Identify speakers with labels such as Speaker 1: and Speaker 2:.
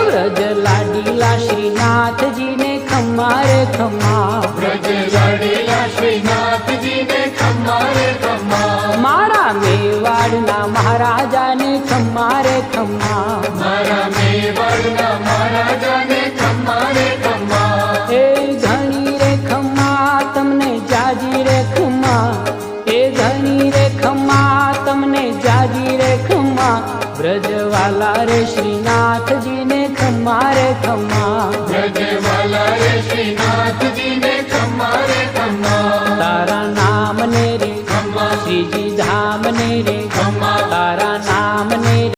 Speaker 1: વ્રજ લાડીલા શ્રીનાથજી ને ખમ્મા રે ખમ્મા,
Speaker 2: વ્રજ લાડીલા શ્રીનાથજી ને ખમ્મા રે ખમ્મા,
Speaker 1: મારા મેવાડના મહારાજાને ખમ્મા રે ખમ્મા,
Speaker 2: મારા મેવાડના મહારાજાને ખમ્મા રે ખમ્મા,
Speaker 1: એ ઘણી રે ખમ્મા તમને જાજી રે ખમ્મા, એ ઘણી રે ખમ્મા તમને જાજી રે ખમ્મા, વ્રજવાલા રે શ્રીનાથજી ને ખમ્મા રે ખમ્મા,
Speaker 2: વ્રજવાલા રે શ્રીનાથજી ને ખમ્મા રે ખમ્મા,
Speaker 1: તારા નામ ને રે
Speaker 2: ખમ્મા
Speaker 1: શ્રીજી ધામ ને રે,
Speaker 2: ખમ્મા
Speaker 1: તારા નામ ને